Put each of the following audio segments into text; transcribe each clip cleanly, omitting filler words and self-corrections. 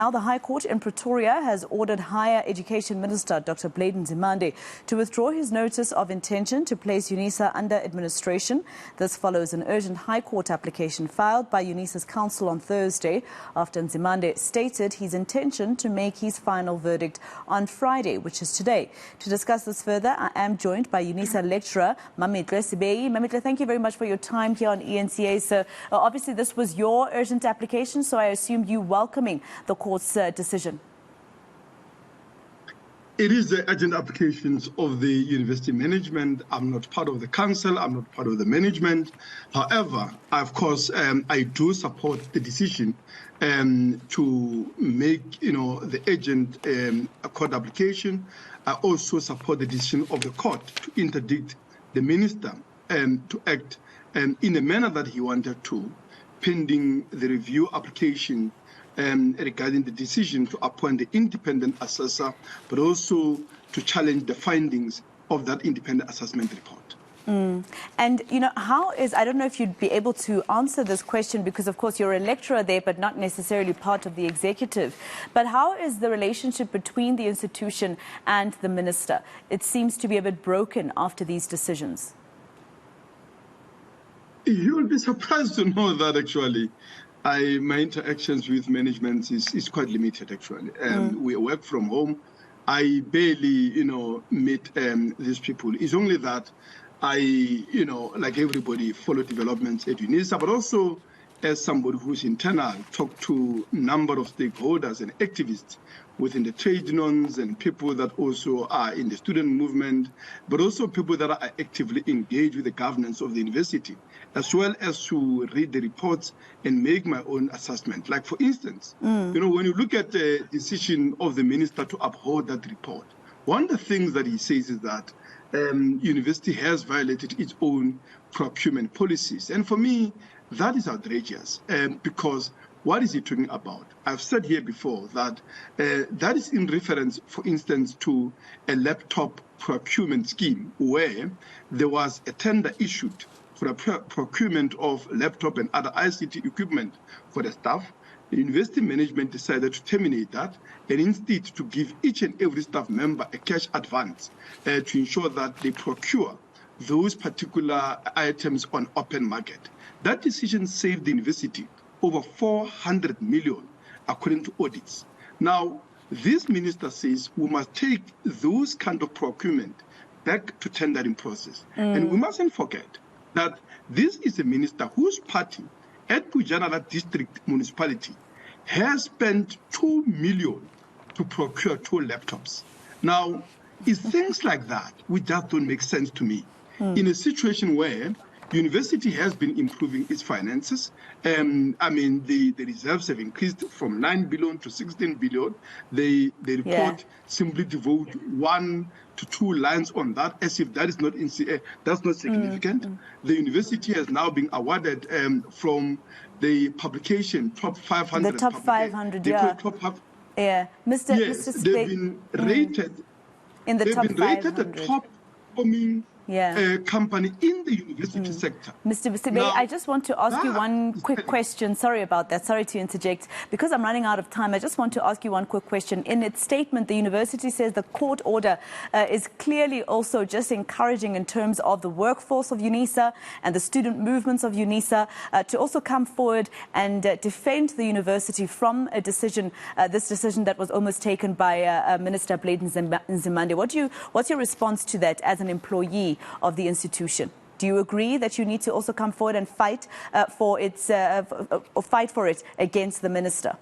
Now, the High Court in Pretoria has ordered Higher Education Minister Dr. Nzimande to withdraw his notice of intention to place Unisa under administration. This follows an urgent High Court application filed by Unisa's counsel on Thursday after Nzimande stated his intention to make his final verdict on Friday, which is today. To discuss this further, I am joined by Unisa lecturer Mametlwe Sebei. Mametlwe, thank you very much for your time here on eNCA. So obviously this was your urgent application, so I assume you welcoming the court's decision. It is the urgent applications of the university management. I'm not part of the council. I'm not part of the management. However, of course, I do support the decision to make, the urgent court application. I also support the decision of the court to interdict the minister to act in the manner that he wanted to, pending the review application regarding the decision to appoint the independent assessor, but also to challenge the findings of that independent assessment report. And, how is, I don't know if you'd be able to answer this question because, of course, you're a lecturer there, but not necessarily part of the executive. But how is the relationship between the institution and the minister? It seems to be a bit broken after these decisions. You'll be surprised to know that, actually. My interactions with management is quite limited, actually. We work from home. I barely, meet these people. It's only that I, like everybody, follow developments at Unisa, but also as somebody who's internal, talk to a number of stakeholders and activists within the trade unions and people that also are in the student movement, but also people that are actively engaged with the governance of the university, as well as to read the reports and make my own assessment. Like, for instance, when you look at the decision of the minister to uphold that report, one of the things that he says is that university has violated its own procurement policies. And for me, that is outrageous because what is he talking about? I've said here before that that is in reference, for instance, to a laptop procurement scheme where there was a tender issued for the procurement of laptop and other ICT equipment for the staff. The university management decided to terminate that and instead to give each and every staff member a cash advance to ensure that they procure those particular items on open market. That decision saved the university over 400 million, according to audits. Now, this minister says we must take those kind of procurement back to tendering process. And we mustn't forget that this is a minister whose party at Bujanala District Municipality has spent 2 million to procure 2 laptops. Now, it's things like that which just don't make sense to me. In a situation where the university has been improving its finances. The reserves have increased from 9 billion to 16 billion. The report simply devote 1 to 2 lines on that, as if that is not that's not significant. The university has now been awarded from the publication top 500. The top 500, Mr. They've been rated in the top 500. Rated the top performing company in the university sector. Mr. Sebei, I just want to ask you one quick question. Sorry about that. Sorry to interject. Because I'm running out of time, I just want to ask you one quick question. In its statement, the university says the court order is clearly also just encouraging in terms of the workforce of Unisa and the student movements of Unisa to also come forward and defend the university from a decision, this decision that was almost taken by Minister Nzimande. What's your response to that as an employee of the institution? Do you agree that you need to also come forward and fight for it against the minister?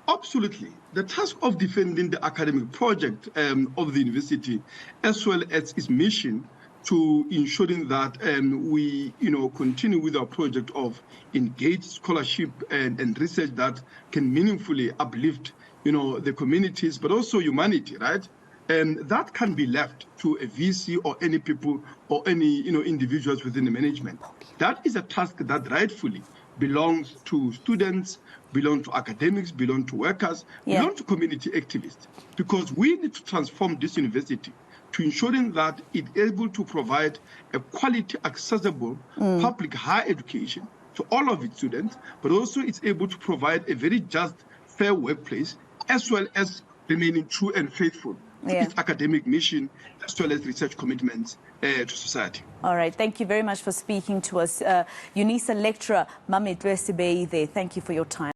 Absolutely. The task of defending the academic project of the university, as well as its mission to ensuring that we continue with our project of engaged scholarship and research that can meaningfully uplift the communities, but also humanity, right? That can be left to a VC or any people or any individuals within the management. That is a task that rightfully belongs to students, belongs to academics, belongs to workers, belongs to community activists. Because we need to transform this university to ensuring that it's able to provide a quality, accessible public higher education to all of its students, but also it's able to provide a very just fair workplace, as well as remaining true and faithful to its academic mission, as well as research commitments to society. All right. Thank you very much for speaking to us. Unisa lecturer Mametlwe Sebei there. Thank you for your time.